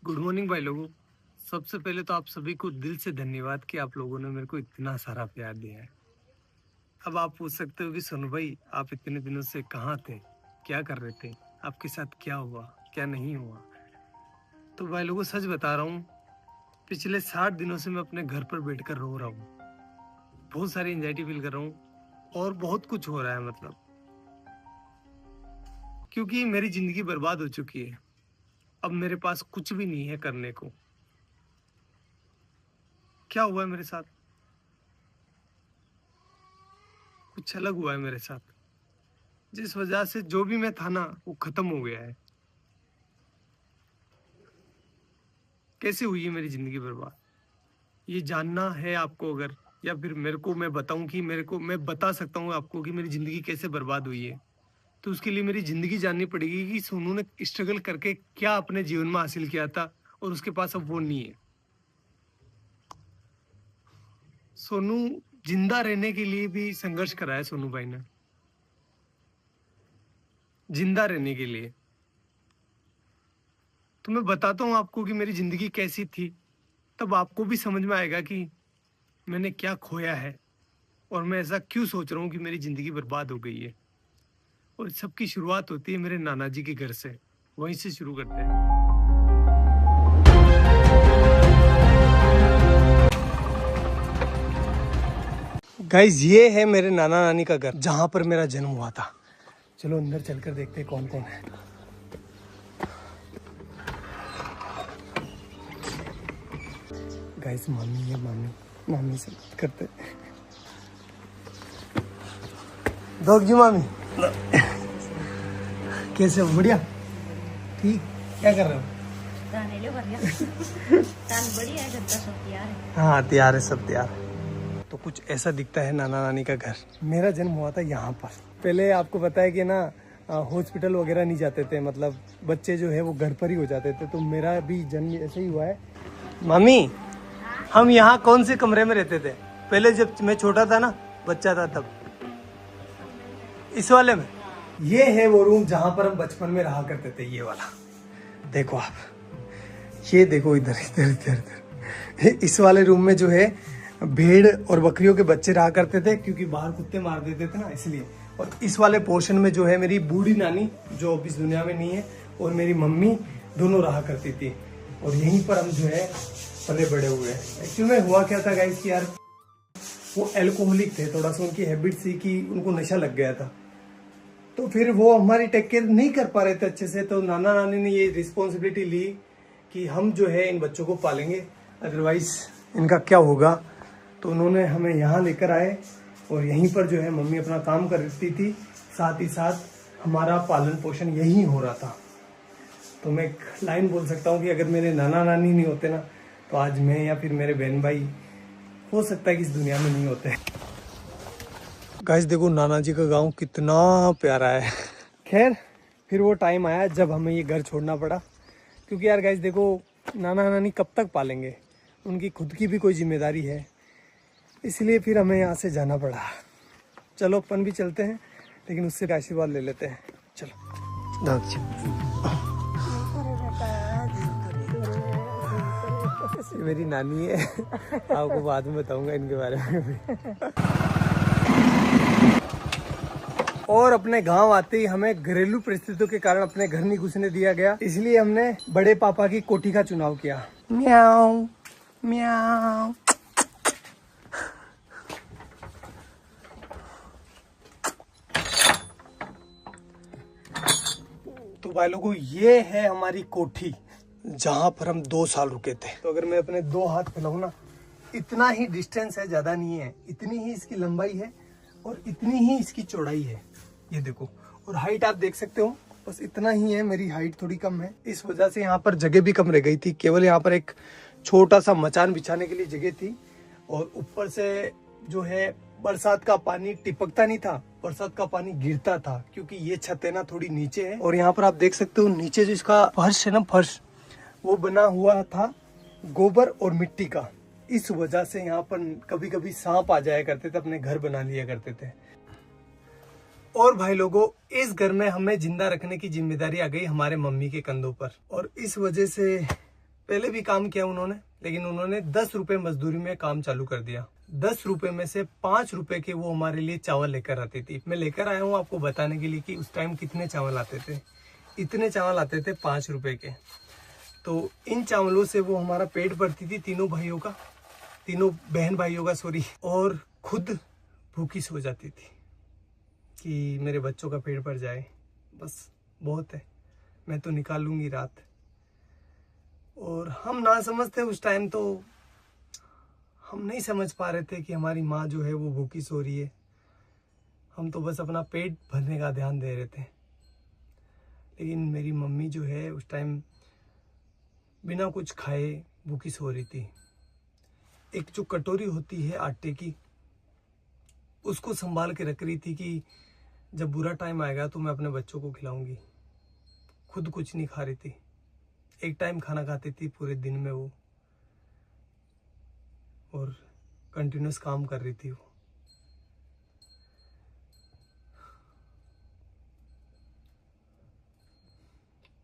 Good morning भाई लोगों। सबसे पहले तो आप सभी को दिल से धन्यवाद कि आप लोगों ने मेरे को इतना सारा प्यार दिया है। अब आप पूछ सकते हो कि सोनू भाई आप इतने दिनों से कहाँ थे, क्या कर रहे थे, आपके साथ क्या हुआ क्या नहीं हुआ। तो भाई लोगों सच बता रहा हूँ, पिछले 60 दिनों से मैं अपने घर पर बैठकर रो रहा हूँ। बहुत सारी एंजाइटी फील कर रहा हूँ और बहुत कुछ हो रहा है, मतलब क्योंकि मेरी जिंदगी बर्बाद हो चुकी है। अब मेरे पास कुछ भी नहीं है करने को। क्या हुआ है मेरे साथ, कुछ अलग हुआ है मेरे साथ, जिस वजह से जो भी मैं था ना वो खत्म हो गया है। कैसे हुई है मेरी जिंदगी बर्बाद, ये जानना है आपको अगर, या फिर मेरे को मैं बताऊं कि मेरे को मैं बता सकता हूँ आपको कि मेरी जिंदगी कैसे बर्बाद हुई है, तो उसके लिए मेरी जिंदगी जाननी पड़ेगी कि सोनू ने स्ट्रगल करके क्या अपने जीवन में हासिल किया था और उसके पास अब वो नहीं है। सोनू जिंदा रहने के लिए भी संघर्ष करा है सोनू भाई ने, जिंदा रहने के लिए। तो मैं बताता हूँ आपको कि मेरी जिंदगी कैसी थी, तब आपको भी समझ में आएगा कि मैंने क्या खोया है और मैं ऐसा क्यों सोच रहा हूँ कि मेरी जिंदगी बर्बाद हो गई है। और सबकी शुरुआत होती है मेरे नाना जी के घर से, वहीं से शुरू करते हैं। गाइस ये है मेरे नाना नानी का घर, जहां पर मेरा जन्म हुआ था। चलो अंदर चलकर देखते हैं कौन कौन है। गाइस मामी है, मामी से बात करते हैं। दोग जी मामी कैसे हो? बढ़िया, ठीक। क्या कर रहे हो? हाँ तैयार है, सब तैयार है। तो कुछ ऐसा दिखता है नाना नानी का घर। मेरा जन्म हुआ था यहाँ पर। पहले आपको पता है कि ना हॉस्पिटल वगैरह नहीं जाते थे, मतलब बच्चे जो है वो घर पर ही हो जाते थे। तो मेरा भी जन्म ऐसे ही हुआ है। मामी हम यहाँ कौन से कमरे में रहते थे पहले, जब मैं छोटा था ना, बच्चा था तब? इस वाले में। ये है वो रूम जहां पर हम बचपन में रहा करते थे, ये वाला। देखो आप, ये देखो इधर इधर इधर इधर। इस वाले रूम में जो है भेड़ और बकरियों के बच्चे रहा करते थे, क्योंकि बाहर कुत्ते मार देते थे ना, इसलिए। और इस वाले पोर्शन में जो है मेरी बूढ़ी नानी, जो अब इस दुनिया में नहीं है, और मेरी मम्मी दोनों रहा करती थी। और यहीं पर हम जो है पले बड़े हुए। एक्चुअली में हुआ क्या था गाइस कि यार वो एल्कोहलिक थे, थोड़ा सा उनकी हैबिट थी कि उनको नशा लग गया था। तो फिर वो हमारी टेक केयर नहीं कर पा रहे थे अच्छे से। तो नाना नानी ने ये रिस्पॉन्सिबिलिटी ली कि हम जो है इन बच्चों को पालेंगे, अदरवाइज इनका क्या होगा। तो उन्होंने हमें यहाँ लेकर आए और यहीं पर जो है मम्मी अपना काम करती थी, साथ ही साथ हमारा पालन पोषण यहीं हो रहा था। तो मैं एक लाइन बोल सकता हूँ कि अगर मेरे नाना नानी नहीं होते ना, तो आज मैं या फिर मेरे बहन भाई हो सकता है कि इस दुनिया में नहीं होते। गाइस देखो नाना जी का गांव कितना प्यारा है। खैर फिर वो टाइम आया जब हमें ये घर छोड़ना पड़ा, क्योंकि यार गाइस देखो नाना नानी कब तक पालेंगे, उनकी खुद की भी कोई जिम्मेदारी है, इसलिए फिर हमें यहाँ से जाना पड़ा। चलो अपन भी चलते हैं, लेकिन उससे आशीर्वाद ले लेते हैं। चलो मेरी नानी है, आपको बाद में बताऊंगा इनके बारे में भी। और अपने गांव आते ही हमें घरेलू परिस्थितियों के कारण अपने घर नहीं घुसने दिया गया, इसलिए हमने बड़े पापा की कोठी का चुनाव किया। म्याऊ म्याऊ। तो भाई लोगों ये है हमारी कोठी, जहां पर हम 2 साल रुके थे। तो अगर मैं अपने 2 हाथ फैलाऊं ना, इतना ही डिस्टेंस है, ज्यादा नहीं है। इतनी ही इसकी लंबाई है और इतनी ही इसकी चौड़ाई है, ये देखो। और हाइट आप देख सकते हो, बस इतना ही है। मेरी हाइट थोड़ी कम है, इस वजह से यहाँ पर जगह भी कम रह गई थी। केवल यहाँ पर एक छोटा सा मचान बिछाने के लिए जगह थी। और ऊपर से जो है बरसात का पानी टिपकता नहीं था, बरसात का पानी गिरता था, क्योंकि ये छत है ना थोड़ी नीचे है। और यहाँ पर आप देख सकते हो नीचे जो इसका फर्श है ना, फर्श वो बना हुआ था गोबर और मिट्टी का। इस वजह से यहाँ पर कभी कभी सांप आ जाया करते थे, अपने घर बना लिया करते थे। और भाई लोगों इस घर में हमें जिंदा रखने की जिम्मेदारी आ गई हमारे मम्मी के कंधों पर। और इस वजह से पहले भी काम किया उन्होंने, लेकिन उन्होंने 10 रुपए मजदूरी में काम चालू कर दिया। 10 रुपए में से 5 रुपए के वो हमारे लिए चावल लेकर आती थी। मैं लेकर आया हूँ आपको बताने के लिए कि उस टाइम कितने चावल आते थे। इतने चावल आते थे 5 रुपए के। तो इन चावलों से वो हमारा पेट भरती थी, तीनों बहन भाइयों का सॉरी, और खुद भूखी सो जाती थी कि मेरे बच्चों का पेट भर जाए, बस बहुत है, मैं तो निकाल लूंगी रात। और हम ना समझते उस टाइम, तो हम नहीं समझ पा रहे थे कि हमारी माँ जो है वो भूखी सो रही है। हम तो बस अपना पेट भरने का ध्यान दे रहे थे। लेकिन मेरी मम्मी जो है उस टाइम बिना कुछ खाए भूखी सो रही थी। एक जो कटोरी होती है आटे की, उसको संभाल के रख रही थी कि जब बुरा टाइम आएगा तो मैं अपने बच्चों को खिलाऊंगी। खुद कुछ नहीं खा रही थी, एक टाइम खाना खाती थी पूरे दिन में वो, और कंटिन्यूस काम कर रही थी वो।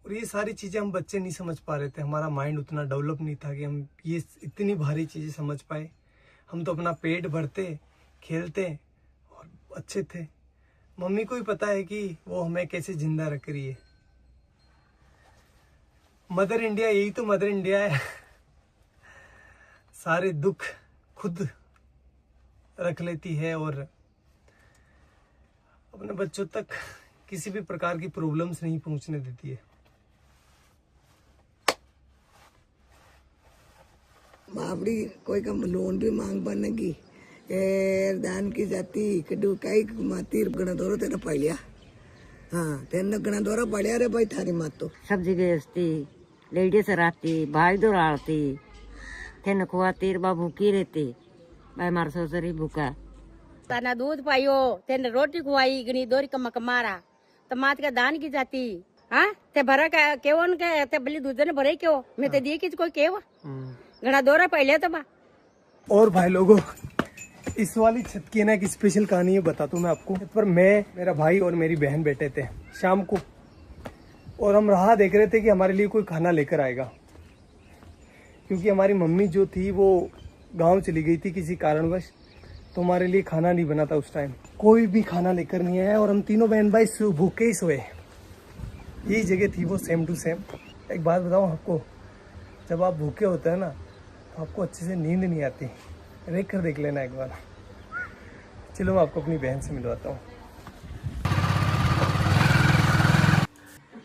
और ये सारी चीजें हम बच्चे नहीं समझ पा रहे थे, हमारा माइंड उतना डेवलप नहीं था कि हम ये इतनी भारी चीजें समझ पाए। हम तो अपना पेट भरते, खेलते और अच्छे थे। मम्मी को ही पता है कि वो हमें कैसे जिंदा रख रही है। मदर इंडिया, यही तो मदर इंडिया है। सारे दुख खुद रख लेती है और अपने बच्चों तक किसी भी प्रकार की प्रॉब्लम्स नहीं पहुंचने देती है। बाबड़ी कोई का लोन भी मांग बनेगी दान की जाती कड़ू कई माती गणा दौरा तेरा पड़िया। हाँ तेन गणा दौरा पड़िया रे भाई थारी मात तो सब्जी बेचती, लेडीज रहती, भाई दौड़ाती, तेन खुआती, भूखी रहती, भाई मार ससुरी भूखा। तना दूध पाइयो, तेन रोटी खुआई, गनी दोरी कमा कमारा, तमात का दान की जाती। हाँ ते भरा का केवन के ते बली दूध ने भरे क्यों, मैं ते दिए किस कोई केव घना दौरा पहले तो बा। और भाई लोगों, इस वाली छत की ना एक स्पेशल कहानी है, बताता हूँ मैं आपको। पर मैं, मेरा भाई और मेरी बहन बैठे थे शाम को, और हम राह देख रहे थे कि हमारे लिए कोई खाना लेकर आएगा, क्योंकि हमारी मम्मी जो थी वो गांव चली गई थी किसी कारणवश, तो हमारे लिए खाना नहीं बना था उस टाइम। कोई भी खाना लेकर नहीं आया और हम तीनों बहन भाई भूखे ही सोए। यही जगह थी वो, सेम टू सेम। एक बात बताऊँ आपको, जब आप भूखे होते हैं ना तो आपको अच्छे से नींद नहीं आती। देख लेना एक बार। चलो मैं आपको अपनी बहन से मिलवाता हूँ।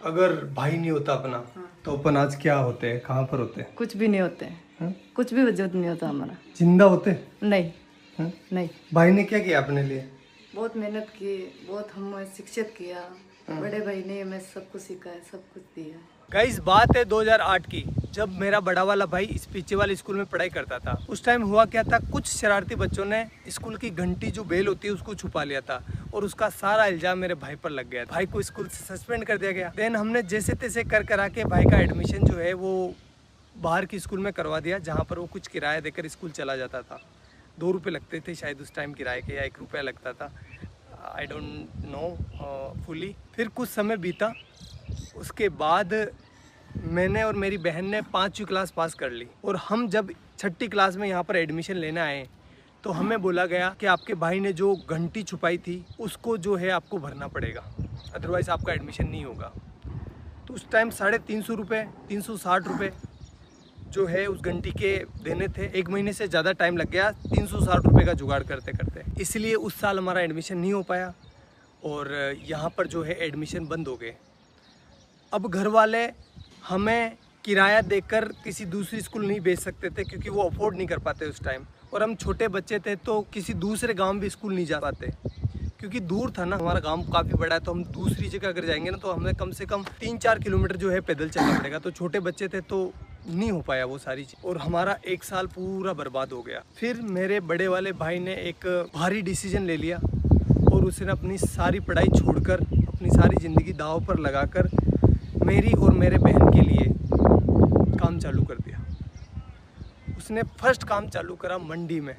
अगर भाई नहीं होता अपना तो अपन आज क्या होते हैं, कहाँ पर होते हैं? कुछ भी नहीं होते हैं, कुछ भी वजूद नहीं होता हमारा। जिंदा होते? नहीं हा? नहीं। भाई ने क्या किया अपने लिए? बहुत मेहनत की, बहुत हमें शिक्षित किया। बड़े भाई ने हमें सब कुछ सिखाया, सब कुछ दिया। गाइस बात है 2008 की, जब मेरा बड़ा वाला भाई इस पीछे वाले स्कूल में पढ़ाई करता था। उस टाइम हुआ क्या था, कुछ शरारती बच्चों ने स्कूल की घंटी जो बेल होती है उसको छुपा लिया था, और उसका सारा इल्जाम मेरे भाई पर लग गया। भाई को स्कूल से सस्पेंड कर दिया गया। देन हमने जैसे तैसे कर करा के भाई का एडमिशन जो है वो बाहर की स्कूल में करवा दिया, जहाँ पर वो कुछ किराया देकर स्कूल चला जाता था। 2 रुपये लगते थे शायद उस टाइम किराए के, या 1 रुपया लगता था, आई डोंट नो फुली। फिर कुछ समय बीता, उसके बाद मैंने और मेरी बहन ने 5वीं क्लास पास कर ली, और हम जब 6ठी क्लास में यहाँ पर एडमिशन लेने आए तो हमें बोला गया कि आपके भाई ने जो घंटी छुपाई थी उसको जो है आपको भरना पड़ेगा, अदरवाइज़ आपका एडमिशन नहीं होगा। तो उस टाइम 350 रुपये, 360 रुपये जो है उस घंटी के देने थे। 1 महीने से ज़्यादा टाइम लग गया 360 रुपये का जुगाड़ करते करते, इसलिए उस साल हमारा एडमिशन नहीं हो पाया, और यहाँ पर जो है एडमिशन बंद हो गए। अब घर वाले हमें किराया देकर किसी दूसरी स्कूल नहीं भेज सकते थे, क्योंकि वो अफोर्ड नहीं कर पाते उस टाइम, और हम छोटे बच्चे थे तो किसी दूसरे गांव भी स्कूल नहीं जा पाते, क्योंकि दूर था ना। हमारा गांव काफ़ी बड़ा है, तो हम दूसरी जगह अगर जाएंगे ना तो हमें कम से कम 3-4 किलोमीटर जो है पैदल चलना पड़ेगा। तो छोटे बच्चे थे तो नहीं हो पाया वो सारी चीज़, और हमारा 1 साल पूरा बर्बाद हो गया। फिर मेरे बड़े वाले भाई ने एक भारी डिसीजन ले लिया, और उसने अपनी सारी पढ़ाई छोड़कर, अपनी सारी ज़िंदगी दांव पर लगाकर मेरी और मेरे बहन के लिए काम चालू कर दिया। उसने फर्स्ट काम चालू करा मंडी में,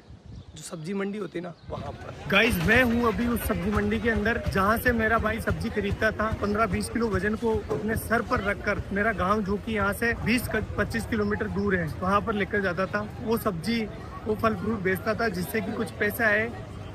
जो सब्जी मंडी होती है ना वहाँ पर। गाइस मैं हूँ अभी उस सब्जी मंडी के अंदर जहाँ से मेरा भाई सब्जी खरीदता था। 15-20 किलो वजन को अपने सर पर रखकर मेरा गांव जो कि यहाँ से 20-25 किलोमीटर दूर है वहाँ पर लेकर जाता था। वो सब्जी वो फल फ्रूट बेचता था जिससे कि कुछ पैसा आए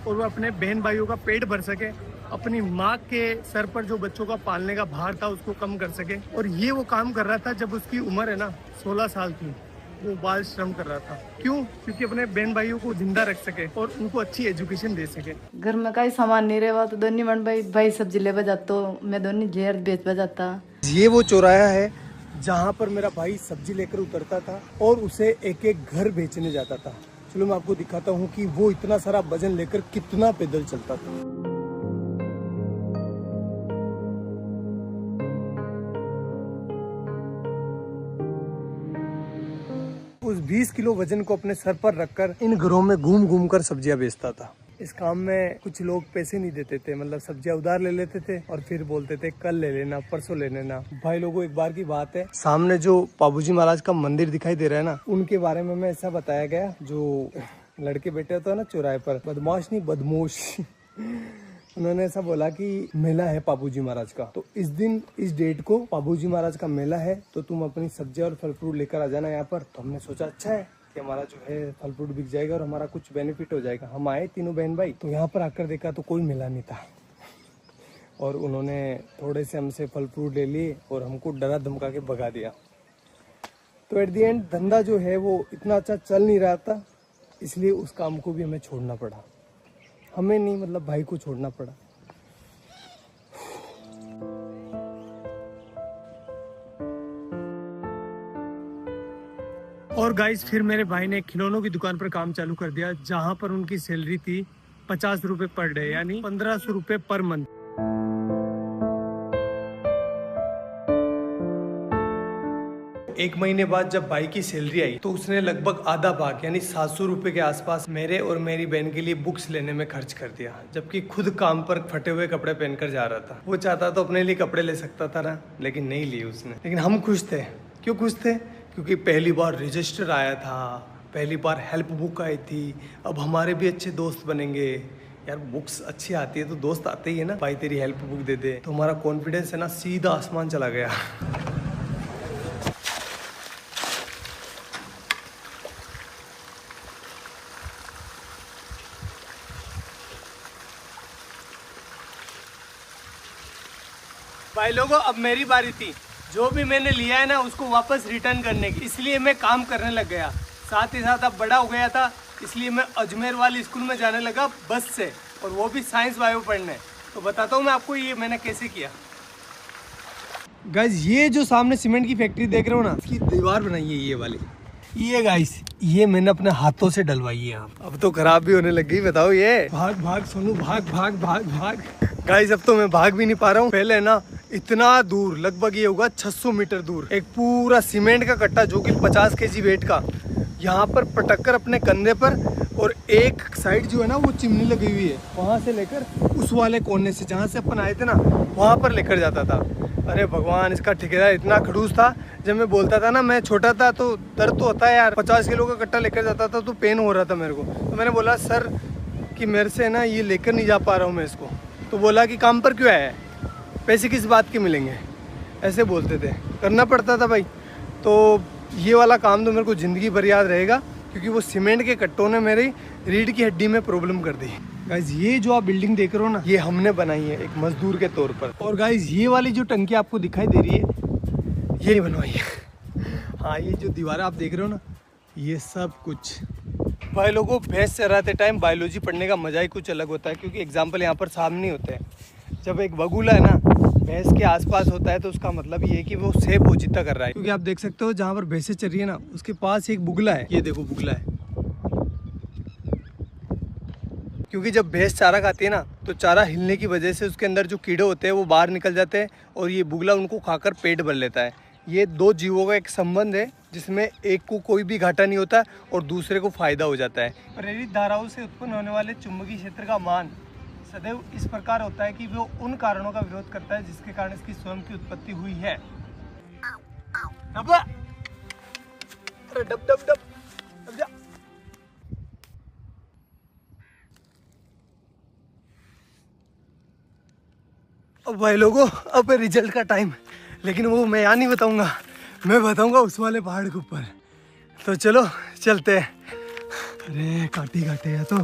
और वो अपने बहन भाइयों का पेट भर सके, अपनी माँ के सर पर जो बच्चों का पालने का भार था उसको कम कर सके। और ये वो काम कर रहा था जब उसकी उम्र है ना 16 साल की। वो बाल श्रम कर रहा था। क्यों? क्योंकि अपने बहन भाइयों को जिंदा रख सके और उनको अच्छी एजुकेशन दे सके। घर में कई सामान नहीं रहा तो दोनों मन भाई सब्जी ले जाता, मैं दोनों जेर बेच जाता। ये वो चौराहा है जहाँ पर मेरा भाई सब्जी लेकर उतरता था और उसे एक एक घर बेचने जाता था। चलो मैं आपको दिखाता हूँ कि वो इतना सारा वजन लेकर कितना पैदल चलता था। उस 20 किलो वजन को अपने सर पर रखकर इन घरों में घूम घूम कर सब्जियां बेचता था। इस काम में कुछ लोग पैसे नहीं देते थे, मतलब सब्जियां उधार ले लेते थे और फिर बोलते थे कल ले लेना, परसों ले लेना। भाई लोगों एक बार की बात है, सामने जो पाबूजी महाराज का मंदिर दिखाई दे रहा है ना, उनके बारे में मैं ऐसा बताया गया, जो लड़के बैठे होते हैं ना चौराहे पर, बदमाश नहीं बदमोश उन्होंने ऐसा बोला कि मेला है पाबूजी महाराज का, तो इस दिन इस डेट को पाबूजी महाराज का मेला है, तो तुम अपनी सब्जी और फल फ्रूट लेकर आ जाना यहाँ पर। तो हमने सोचा अच्छा है कि हमारा जो है फल फ्रूट बिक जाएगा और हमारा कुछ बेनिफिट हो जाएगा। हम आए तीनों बहन भाई, तो यहाँ पर आकर देखा तो कोई मेला नहीं था और उन्होंने थोड़े से हमसे फल फ्रूट ले लिए और हमको डरा धमका के भगा दिया। तो एट दी एंड धंधा जो है वो इतना अच्छा चल नहीं रहा था, इसलिए उस काम को भी हमें छोड़ना पड़ा। हमें नहीं, मतलब भाई को छोड़ना पड़ा। और गाइस फिर मेरे भाई ने खिलौनों की दुकान पर काम चालू कर दिया, जहां पर उनकी सैलरी थी 50 रुपए पर डे, यानी 1500 रुपए पर मंथ। एक महीने बाद जब भाई की सैलरी आई तो उसने लगभग आधा भाग यानी 700 रुपए के आसपास मेरे और मेरी बहन के लिए बुक्स लेने में खर्च कर दिया, जबकि खुद काम पर फटे हुए कपड़े पहनकर जा रहा था। वो चाहता तो अपने लिए कपड़े ले सकता था ना, लेकिन नहीं लिए उसने। लेकिन हम खुश थे। क्यों खुश थे? क्योंकि पहली बार रजिस्टर आया था, पहली बार हेल्प बुक आई थी, अब हमारे भी अच्छे दोस्त बनेंगे। यार बुक्स अच्छी आती है तो दोस्त आते ही है ना, भाई तेरी हेल्प बुक दे दे, तो हमारा कॉन्फिडेंस है ना सीधा आसमान चला गया। भाई लोगों अब मेरी बारी थी, जो भी मैंने लिया है ना उसको वापस रिटर्न करने की, इसलिए मैं काम करने लग गया। साथ ही साथ अब बड़ा हो गया था, इसलिए मैं अजमेर वाली स्कूल में जाने लगा बस से, और वो भी साइंस बायो पढ़ने। तो बताता हूँ मैं आपको ये मैंने कैसे किया। गाइस ये जो सामने सीमेंट की फैक्ट्री देख रहे हो ना, इसकी दीवार बनाई है ये वाली, ये गाइस ये मैंने अपने हाथों से डलवाई है। अब तो खराब भी होने लग गई, बताओ ये। भाग भाग सोनू भाग भाग भाग भाग। गाइस अब तो मैं भाग भी नहीं पा रहा हूँ। पहले ना इतना दूर, लगभग ये होगा 600 मीटर दूर, एक पूरा सीमेंट का कट्टा जो कि 50 kg वेट का, यहाँ पर पटक कर अपने कंधे पर, और एक साइड जो है ना वो चिमनी लगी हुई है, वहाँ से लेकर उस वाले कोने से जहाँ से अपन आए थे ना वहाँ पर लेकर जाता था। अरे भगवान, इसका ठेकेदार इतना खड़ूस था। जब मैं बोलता था ना, मैं छोटा था तो दर्द तो होता है यार, 50 किलो का कट्टा लेकर जाता था तो पेन हो रहा था मेरे को। तो मैंने बोला सर कि मेरे से ना ये लेकर नहीं जा पा रहा हूँ मैं इसको। तो बोला कि काम पर क्यों आया है, पैसे किस बात के मिलेंगे, ऐसे बोलते थे। करना पड़ता था भाई। तो ये वाला काम तो मेरे को ज़िंदगी भर याद रहेगा, क्योंकि वो सीमेंट के कट्टों ने मेरी रीढ़ की हड्डी में प्रॉब्लम कर दी। गाइज ये जो आप बिल्डिंग देख रहे हो ना, ये हमने बनाई है एक मजदूर के तौर पर। और गाइज ये वाली जो टंकी आपको दिखाई दे रही है, ये बनवाई है। हाँ, ये जो दीवार आप देख रहे हो ना, ये सब कुछ। भाई लोगों, भैंस चराते टाइम बायोलॉजी पढ़ने का मजा ही कुछ अलग होता है, क्योंकि एग्जाम्पल यहाँ पर सामने होते हैं। जब एक बगुला है ना भैंस के आसपास होता है तो उसका मतलब ये है कि वो सेब पोजीता कर रहा है। क्योंकि आप देख सकते हो जहाँ पर भैंसें चर रही है ना, उसके पास एक बुगला है। ये देखो बुगला है। क्योंकि जब भैंस चारा खाती है ना, तो चारा हिलने की वजह से उसके अंदर जो कीड़े होते हैं वो बाहर निकल जाते हैं, और ये बुगला उनको खाकर पेट भर लेता है। ये दो जीवों का एक संबंध है, जिसमें एक को कोई भी घाटा नहीं होता और दूसरे को फायदा हो जाता है। प्रेरित धाराओं से उत्पन्न होने वाले चुंबकीय क्षेत्र का मान सदैव इस प्रकार होता है कि वो उन कारणों का विरोध करता है जिसके कारण इसकी स्वयं की उत्पत्ति हुई है। अरे डब डब डब, डब जा। अब भाई लोगों, अब रिजल्ट का टाइम, लेकिन वो मैं यहाँ नहीं बताऊंगा, मैं बताऊंगा उस वाले पहाड़ के ऊपर। तो चलो चलते हैं। अरे काटे काटे या तो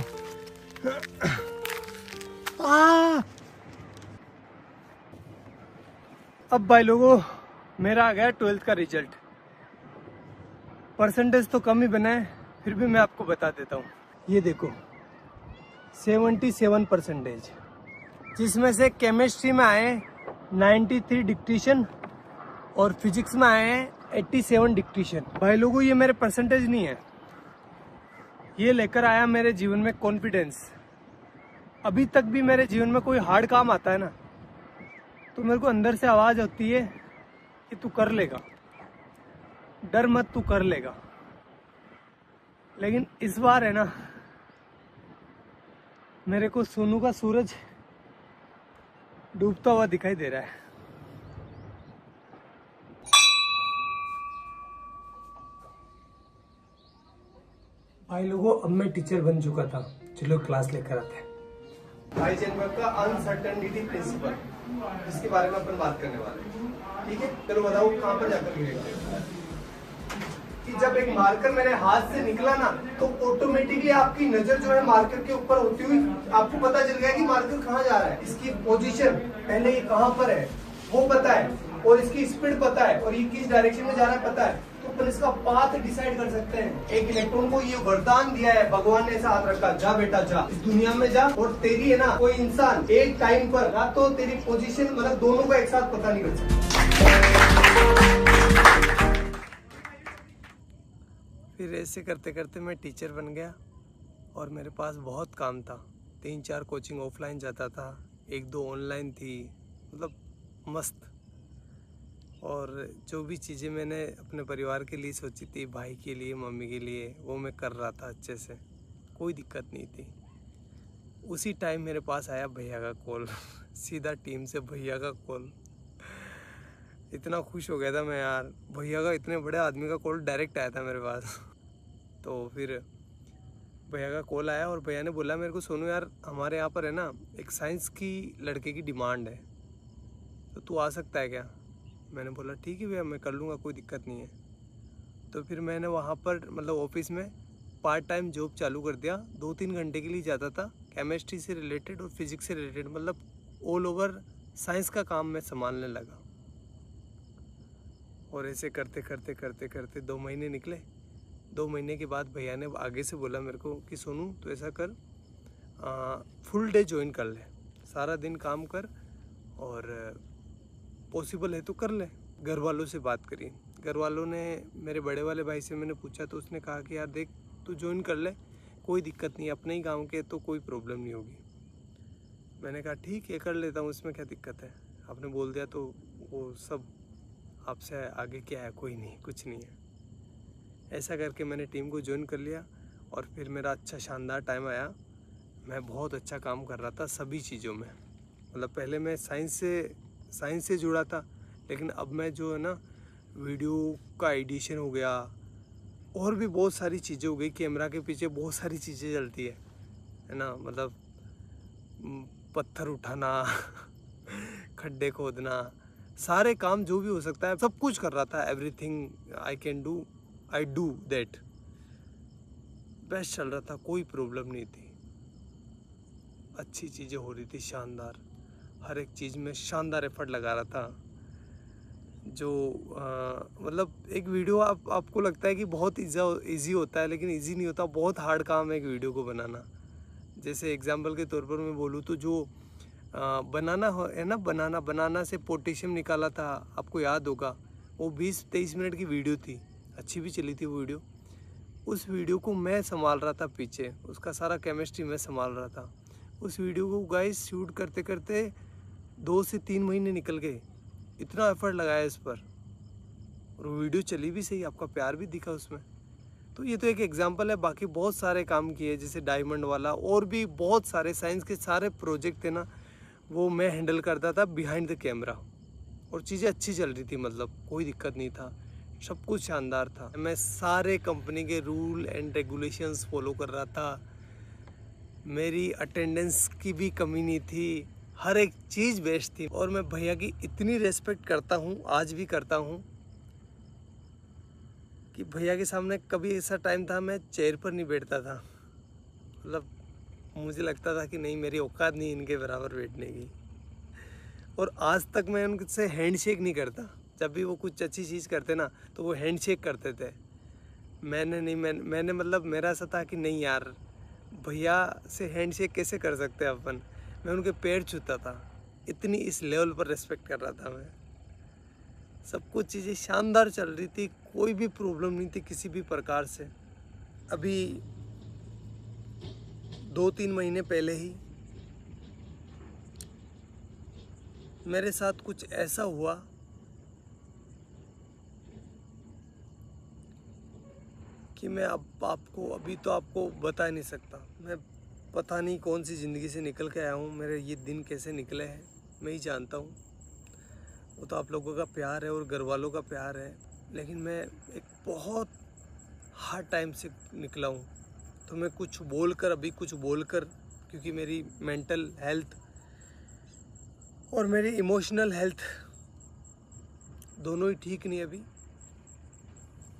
अब भाई लोगों, मेरा आ गया 12th का रिजल्ट। परसेंटेज तो कम ही बना है, फिर भी मैं आपको बता देता हूँ। ये देखो 77%, जिसमें से केमिस्ट्री में आए 93 डिक्टेशन और फिजिक्स में आए हैं 87 डिक्टेशन। भाई लोगों, ये मेरे परसेंटेज नहीं है, ये लेकर आया मेरे जीवन में कॉन्फिडेंस। अभी तक भी मेरे जीवन में कोई हार्ड काम आता है ना, तो मेरे को अंदर से आवाज़ होती है कि तू कर लेगा, डर मत, तू कर लेगा। लेकिन इस बार है ना, मेरे को सोनू का सूरज डूबता हुआ दिखाई दे रहा है। भाई लोगों, अब मैं टीचर बन चुका था, चलो क्लास लेकर आते हैं। हाइजेनबर्ग का अनसर्टेनिटी प्रिंसिपल, जिसके बारे में अपन बात करने वाले हैं, ठीक है। चलो बताओ कहाँ पर जाकर गिरेगा। कि जब एक मार्कर मेरे हाथ से निकला ना, तो ऑटोमेटिकली आपकी नजर जो है मार्कर के ऊपर होती हुई आपको पता चल गया कि मार्कर कहाँ जा रहा है। इसकी पोजीशन पहले ये कहाँ पर है वो पता है, और इसकी स्पीड पता है, और ये किस डायरेक्शन में जा रहा है पता है, तो अपन इसका पाथ डिसाइड कर सकते हैं। एक इलेक्ट्रॉन को ये वरदान दिया है, भगवान ने ऐसा हाथ रखा, जा बेटा जा, इस दुनिया में जा, और तेरी है ना कोई इंसान एक टाइम पर ना तो तेरी पोजीशन, मतलब दोनों को एक साथ पता नहीं कर सकता। फिर ऐसे करते करते मैं टीचर बन गया, और मेरे पास बहुत काम था। 3-4 कोचिंग ऑफलाइन जाता था, 1-2 ऑनलाइन थी, मतलब मस्त। और जो भी चीज़ें मैंने अपने परिवार के लिए सोची थी, भाई के लिए, मम्मी के लिए, वो मैं कर रहा था अच्छे से, कोई दिक्कत नहीं थी। उसी टाइम मेरे पास आया भैया का कॉल सीधा टीम से भैया का कॉल। इतना खुश हो गया था मैं यार, भैया का, इतने बड़े आदमी का कॉल डायरेक्ट आया था मेरे पास। तो फिर भैया का कॉल आया, और भैया ने बोला मेरे को, सोनू यार हमारे यहाँ पर है ना एक साइंस की लड़के की डिमांड है, तो तू आ सकता है क्या। मैंने बोला ठीक है भैया, मैं कर लूँगा, कोई दिक्कत नहीं है। तो फिर मैंने वहाँ पर मतलब ऑफिस में पार्ट टाइम जॉब चालू कर दिया। 2-3 घंटे के लिए जाता था, केमिस्ट्री से रिलेटेड और फिजिक्स से रिलेटेड, मतलब ऑल ओवर साइंस का काम मैं संभालने लगा। और ऐसे करते करते करते करते 2 महीने निकले। 2 महीने के बाद भैया ने आगे से बोला मेरे को कि सोनू तो ऐसा कर, फुल डे ज्वाइन कर ले, सारा दिन काम कर, और पॉसिबल है तो कर ले। घर वालों से बात करी, घर वालों ने, मेरे बड़े वाले भाई से मैंने पूछा, तो उसने कहा कि यार देख तू ज्वाइन कर ले, कोई दिक्कत नहीं, अपने ही गांव के तो कोई प्रॉब्लम नहीं होगी। मैंने कहा ठीक है कर लेता हूँ, इसमें क्या दिक्कत है, आपने बोल दिया तो वो सब आपसे आगे क्या है, कोई नहीं, कुछ नहीं है। ऐसा करके मैंने टीम को ज्वाइन कर लिया, और फिर मेरा अच्छा शानदार टाइम आया। मैं बहुत अच्छा काम कर रहा था सभी चीज़ों में, मतलब पहले मैं साइंस से जुड़ा था, लेकिन अब मैं जो है ना वीडियो का एडिशन हो गया, और भी बहुत सारी चीज़ें हो गई। कैमरा के पीछे बहुत सारी चीज़ें चलती है ना, मतलब पत्थर उठाना खड्डे खोदना, सारे काम जो भी हो सकता है सब कुछ कर रहा था। Everything I can do, I do that. Best चल रहा था, कोई प्रॉब्लम नहीं थी, अच्छी चीज़ें हो रही थी, शानदार, हर एक चीज़ में शानदार एफर्ट लगा रहा था। जो मतलब एक वीडियो आपको लगता है कि बहुत ईजी होता है, लेकिन ईजी नहीं होता, बहुत हार्ड काम है एक वीडियो को बनाना। जैसे एग्जांपल के तौर पर मैं बोलूँ तो जो बनाना है ना, बनाना से पोटेशियम निकाला था, आपको याद होगा, वो 20-23 मिनट की वीडियो थी, अच्छी भी चली थी वो वीडियो। उस वीडियो को मैं संभाल रहा था पीछे, उसका सारा केमिस्ट्री मैं संभाल रहा था। उस वीडियो को गाइस शूट करते करते 2 से 3 महीने निकल गए, इतना एफर्ट लगाया इस पर, और वीडियो चली भी सही, आपका प्यार भी दिखा उसमें। तो ये तो एक एग्जांपल है, बाकी बहुत सारे काम किए, जैसे डायमंड वाला, और भी बहुत सारे साइंस के सारे प्रोजेक्ट थे ना, वो मैं हैंडल करता था बिहाइंड द कैमरा, और चीज़ें अच्छी चल रही थी, मतलब कोई दिक्कत नहीं था, सब कुछ शानदार था। मैं सारे कंपनी के रूल एंड रेगुलेशंस फॉलो कर रहा था, मेरी अटेंडेंस की भी कमी नहीं थी, हर एक चीज़ बेस्ट थी। और मैं भैया की इतनी रेस्पेक्ट करता हूँ, आज भी करता हूँ, कि भैया के सामने कभी ऐसा टाइम था मैं चेयर पर नहीं बैठता था। मतलब मुझे लगता था कि नहीं, मेरी औकात नहीं इनके बराबर बैठने की। और आज तक मैं उनसे हैंडशेक नहीं करता। जब भी वो कुछ अच्छी चीज़ करते ना तो वो हैंडशेक करते थे। मैंने मतलब मेरा ऐसा था कि नहीं यार, भैया से हैंडशेक कैसे कर सकते हैं अपन। मैं उनके पैर छूता था, इतनी इस लेवल पर रेस्पेक्ट कर रहा था मैं। सब कुछ चीज़ें शानदार चल रही थी, कोई भी प्रॉब्लम नहीं थी किसी भी प्रकार से। अभी 2-3 महीने पहले ही मेरे साथ कुछ ऐसा हुआ कि मैं अब आपको बता नहीं सकता। मैं पता नहीं कौन सी ज़िंदगी से निकल के आया हूँ, मेरे ये दिन कैसे निकले हैं मैं ही जानता हूँ। वो तो आप लोगों का प्यार है और घर वालों का प्यार है, लेकिन मैं एक बहुत हार्ड टाइम से निकला हूँ। तो मैं कुछ बोलकर क्योंकि मेरी मेंटल हेल्थ और मेरी इमोशनल हेल्थ दोनों ही ठीक नहीं अभी।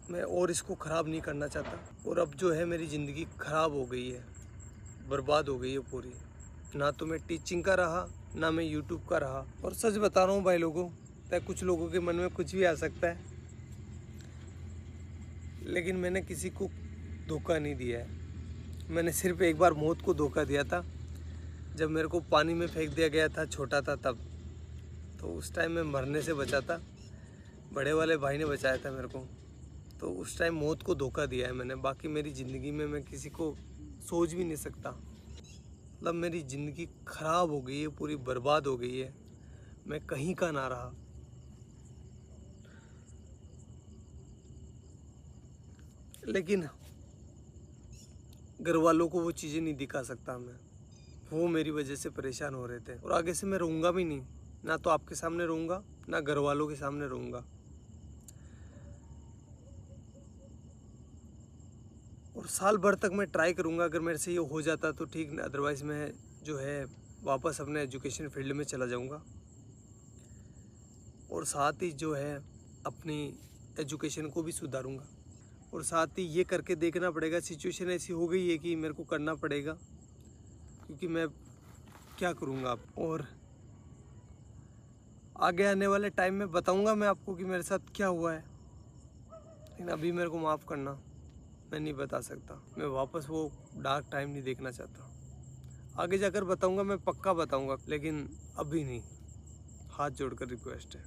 मैं और इसको ख़राब नहीं करना चाहता। और अब जो है मेरी ज़िंदगी ख़राब हो गई है, बर्बाद हो गई है पूरी। ना तो मैं टीचिंग का रहा, ना मैं यूट्यूब का रहा। और सच बता रहा हूँ भाई लोगों, कुछ लोगों के मन में कुछ भी आ सकता है, लेकिन मैंने किसी को धोखा नहीं दिया है। मैंने सिर्फ एक बार मौत को धोखा दिया था, जब मेरे को पानी में फेंक दिया गया था, छोटा था तब। तो उस टाइम मैं मरने से बचा था, बड़े वाले भाई ने बचाया था मेरे को। तो उस टाइम मौत को धोखा दिया है मैंने। बाकी मेरी ज़िंदगी में मैं किसी को सोच भी नहीं सकता। मतलब मेरी ज़िंदगी ख़राब हो गई है, पूरी बर्बाद हो गई है, मैं कहीं का ना रहा। लेकिन घर वालों को वो चीज़ें नहीं दिखा सकता मैं। वो मेरी वजह से परेशान हो रहे थे, और आगे से मैं रहूँगा भी नहीं। ना तो आपके सामने रहूँगा, ना घर वालों के सामने रहूँगा। और साल भर तक मैं ट्राई करूँगा, अगर मेरे से ये हो जाता तो ठीक, अदरवाइज़ मैं जो है वापस अपने एजुकेशन फील्ड में चला जाऊँगा। और साथ ही जो है अपनी एजुकेशन को भी सुधारूँगा। और साथ ही ये करके देखना पड़ेगा, सिचुएशन ऐसी हो गई है कि मेरे को करना पड़ेगा, क्योंकि मैं क्या करूँगा अब। और आगे आने वाले टाइम में बताऊँगा मैं आपको कि मेरे साथ क्या हुआ है, लेकिन अभी मेरे को माफ़ करना, मैं नहीं बता सकता। मैं वापस वो डार्क टाइम नहीं देखना चाहता। आगे जाकर बताऊँगा, मैं पक्का बताऊँगा, लेकिन अभी नहीं। हाथ जोड़कर रिक्वेस्ट है।